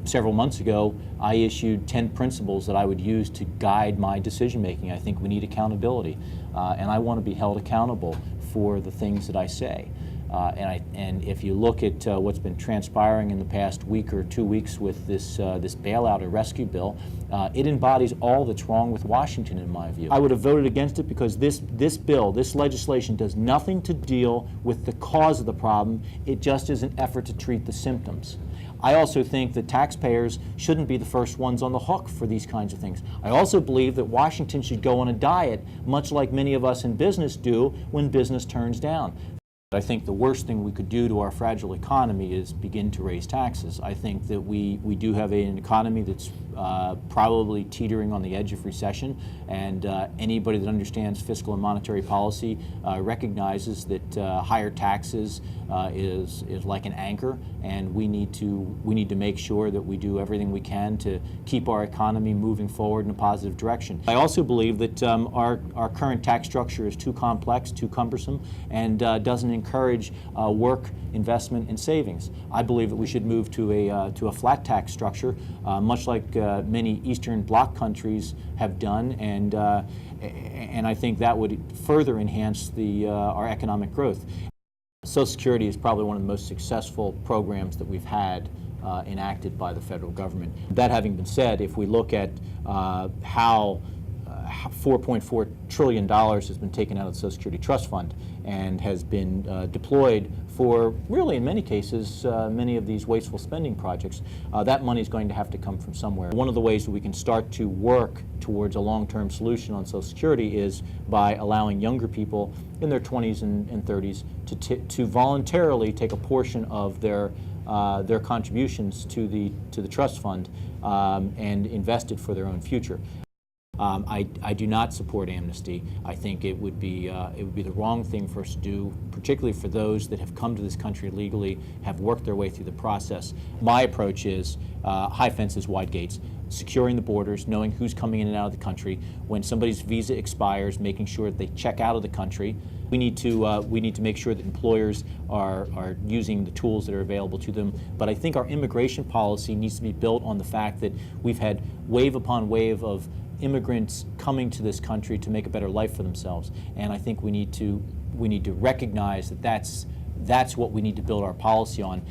Several months ago, I issued 10 principles that I would use to guide my decision making. I think we need accountability, and I want to be held accountable for the things that I say. And if you look at what's been transpiring in the past week or 2 weeks with this bailout or rescue bill, it embodies all that's wrong with Washington, in my view. I would have voted against it because this bill, this legislation, does nothing to deal with the cause of the problem. It just is an effort to treat the symptoms. I also think that taxpayers shouldn't be the first ones on the hook for these kinds of things. I also believe that Washington should go on a diet, much like many of us in business do when business turns down. I think the worst thing we could do to our fragile economy is begin to raise taxes. I think that we do have an economy that's probably teetering on the edge of recession, and anybody that understands fiscal and monetary policy recognizes that higher taxes is like an anchor, and we need to make sure that we do everything we can to keep our economy moving forward in a positive direction. I also believe that our current tax structure is too complex, too cumbersome, and doesn't encourage work, investment, and savings. I believe that we should move to a flat tax structure, much like many Eastern Bloc countries have done, and I think that would further enhance our economic growth. Social Security is probably one of the most successful programs that we've had enacted by the federal government. That having been said, if we look at how $4.4 trillion has been taken out of the Social Security Trust Fund and has been deployed for, really in many cases, many of these wasteful spending projects, that money is going to have to come from somewhere. One of the ways that we can start to work towards a long-term solution on Social Security is by allowing younger people in their 20s and 30s to voluntarily take a portion of their contributions to the trust fund and invest it for their own future. I do not support amnesty. I think it would be the wrong thing for us to do, particularly for those that have come to this country legally, have worked their way through the process. My approach is high fences, wide gates, securing the borders, knowing who's coming in and out of the country. When somebody's visa expires, making sure that they check out of the country. We need to make sure that employers are using the tools that are available to them. But I think our immigration policy needs to be built on the fact that we've had wave upon wave of immigrants coming to this country to make a better life for themselves, and I think we need to recognize that that's what we need to build our policy on.